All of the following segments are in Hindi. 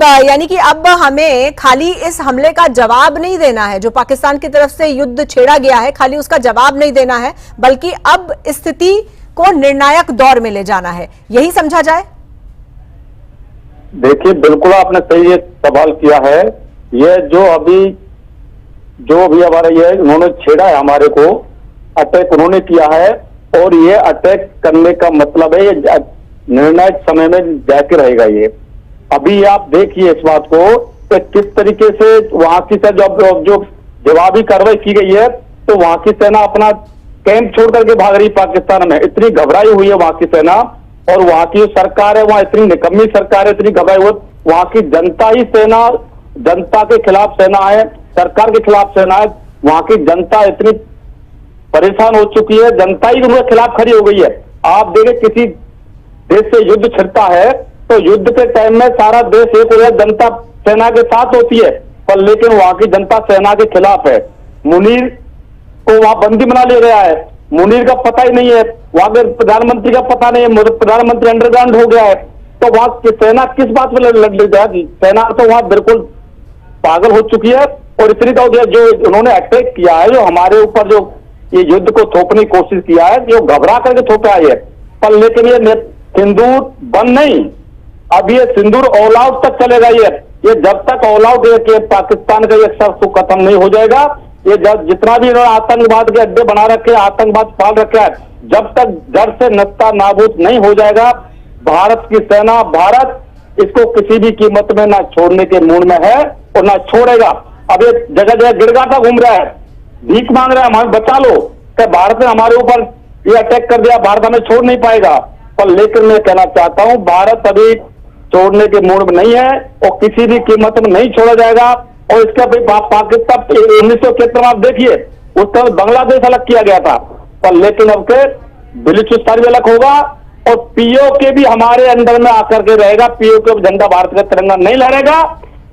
यानी कि अब हमें खाली इस हमले का जवाब नहीं देना है, जो पाकिस्तान की तरफ से युद्ध छेड़ा गया है, खाली उसका जवाब नहीं देना है, बल्कि अब स्थिति को निर्णायक दौर में ले जाना है, यही समझा जाए। देखिए, बिल्कुल आपने सही ये सवाल किया है। ये जो भी हमारा ये उन्होंने छेड़ा है, हमारे को अटैक उन्होंने किया है, और ये अटैक करने का मतलब है ये निर्णायक समय में जाके रहेगा। ये अभी आप देखिए इस बात को कि किस तरीके से वहां की जो जवाबी कार्रवाई की गई है, तो वहां की सेना अपना कैंप छोड़ करके भाग रही पाकिस्तान में। इतनी घबराई हुई है वहां की सेना, और वहां की सरकार है वहां इतनी निकम्मी सरकार है, इतनी घबराई हुई। वहां की जनता ही सेना, जनता के खिलाफ सेना है, सरकार के खिलाफ सेना है। वहां की जनता इतनी परेशान हो चुकी है, जनता ही उनके खिलाफ खड़ी हो गई है। आप देखें, किसी देश से युद्ध छिड़ता है तो युद्ध के टाइम में सारा देश एक हो जाए, जनता सेना के साथ होती है, पर लेकिन वहां की जनता सेना के खिलाफ है। मुनीर को वहां बंदी बना लिया गया है, मुनीर का पता ही नहीं है, वहां के प्रधानमंत्री का पता नहीं है, प्रधानमंत्री अंडरग्राउंड हो गया है। तो वहां की सेना किस बात में लड़ जाएगी? सेना तो वहां बिल्कुल पागल हो चुकी है। और इतनी तो जो उन्होंने अटैक किया है, जो हमारे ऊपर जो ये युद्ध को थोपने की कोशिश किया है, जो घबरा करके थोपा है, पर लेकिन ये सिंदूर बंद नहीं, अब ये सिंदूर ऑल आउट तक चलेगा। ये जब तक ऑल आउट के पाकिस्तान का ये शख्स खत्म नहीं हो जाएगा, ये जितना भी इन्होंने आतंकवाद के अड्डे बना रखे, आतंकवाद पाल रखा है, जब तक जड़ से नस्ता नाबूद नहीं हो जाएगा, भारत की सेना, भारत इसको किसी भी कीमत में ना छोड़ने के मूड में है और ना छोड़ेगा। अब ये जगह जगह गिड़गाता घूम रहा है, भीख मांग रहा है, हमें बचा लो, कि भारत ने हमारे ऊपर ये अटैक कर दिया, भारत हमें छोड़ नहीं पाएगा। पर लेकिन मैं कहना चाहता हूं, भारत अभी छोड़ने के मूड में नहीं है और किसी भी कीमत में नहीं छोड़ा जाएगा। और इसका पाकिस्तान 1971 आप देखिए, उस समय बांग्लादेश अलग किया गया था, पर लेकिन अब के बलूचिस्तान भी अलग होगा, और पीओके भी हमारे अंदर में आकर के रहेगा। पीओके झंडा भारत का तिरंगा नहीं लहरेगा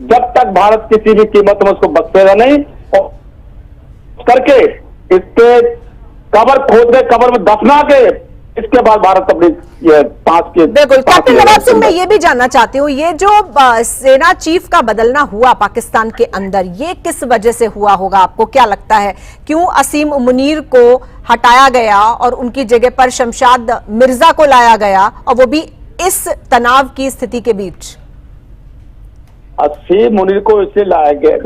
जब तक भारत किसी भी कीमत में उसको बख्शेगा नहीं। और करके इसके कबर खोद के, कबर में दफना के, इसके बाद भारत अपनी ये पांच के। बिल्कुल कैप्टन नवाब सिंह, मैं ये भी जानना चाहती हूँ, ये जो सेना चीफ का बदलना हुआ पाकिस्तान के अंदर, ये किस वजह से हुआ होगा? आपको क्या लगता है, क्यों असीम मुनीर को हटाया गया और उनकी जगह पर शमशाद मिर्जा को लाया गया, और वो भी इस तनाव की स्थिति के बीच? असीम मुनीर को इसलिए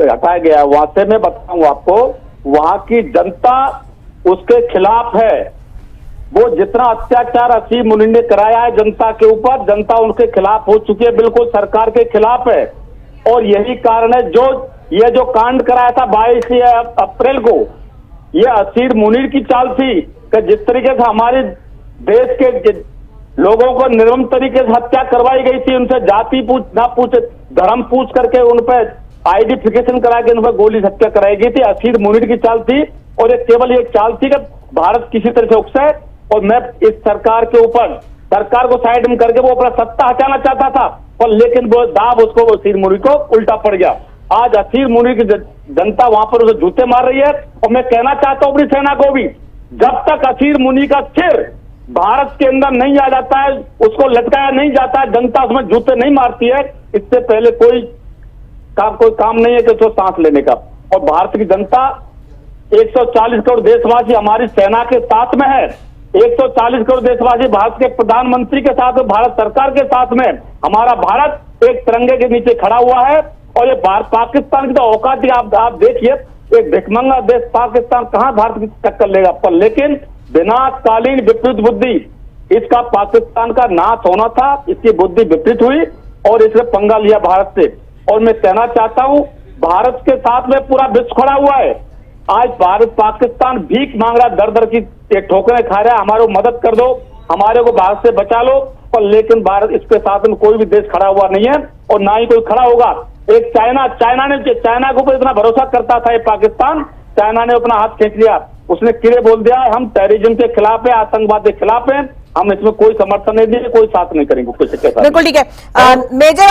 हटाया गया, वहां से मैं बताऊं आपको, वहां की जनता उसके खिलाफ है। वो जितना अत्याचार असीम मुनीर ने कराया है जनता के ऊपर, जनता उनके खिलाफ हो चुकी है, बिल्कुल सरकार के खिलाफ है। और यही कारण है ये जो कांड कराया था 22 अप्रैल को, ये असीम मुनीर की चाल थी कि जिस तरीके से हमारे देश के लोगों को निर्मम तरीके से हत्या करवाई गई थी, उनसे जाति धर्म पूछ करके उन पर आइडेंटिफिकेशन करा के उन पर गोली हत्या कराई गई थी, असीम मुनीर की चाल थी। और ये केवल एक चाल थी कि भारत किसी तरह से उकसाए, और मैं इस सरकार के ऊपर, सरकार को साइड में करके वो अपना सत्ता हटाना चाहता था, पर लेकिन वो दाव उसको असीम मुनीर को उल्टा पड़ गया। आज असीम मुनीर की जनता वहां पर उसे जूते मार रही है। और मैं कहना चाहता हूं अपनी सेना को भी, जब तक असीम मुनीर का सिर भारत के अंदर नहीं आ जाता है, उसको लटकाया नहीं जाता है, जनता उसमें जूते नहीं मारती है, इससे पहले कोई काम नहीं है कि उसको सांस लेने का। और भारत की जनता 140 करोड़ देशवासी हमारी सेना के साथ में है, 140 करोड़ देशवासी भारत के प्रधानमंत्री के साथ, भारत सरकार के साथ में। हमारा भारत एक तिरंगे के नीचे खड़ा हुआ है। और ये पाकिस्तान की तो औकात ही आप देखिए, एक भिखमंगा देश पाकिस्तान कहां भारत की टक्कर लेगा। पर लेकिन विनाशकालीन विपरीत बुद्धि, इसका पाकिस्तान का नाश होना था, इसकी बुद्धि विपरीत हुई और इसने पंगा लिया भारत से। और मैं कहना चाहता हूं, भारत के साथ में पूरा विश्व खड़ा हुआ है। आज भारत पाकिस्तान भीख मांग रहा, दर दर की ठोकरें खा रहा है, हमारे को मदद कर दो, हमारे को भारत से बचा लो। पर लेकिन भारत, इसके साथ में कोई भी देश खड़ा हुआ नहीं है और ना ही कोई खड़ा होगा। एक चाइना के ऊपर इतना भरोसा करता था ये पाकिस्तान, चाइना ने अपना हाथ खींच लिया, उसने किले बोल दिया हम टेररिज्म के खिलाफ है, आतंकवाद के खिलाफ है, हम इसमें कोई समर्थन नहीं देंगे, कोई साथ नहीं करेंगे। कुछ बिल्कुल ठीक है मेजर।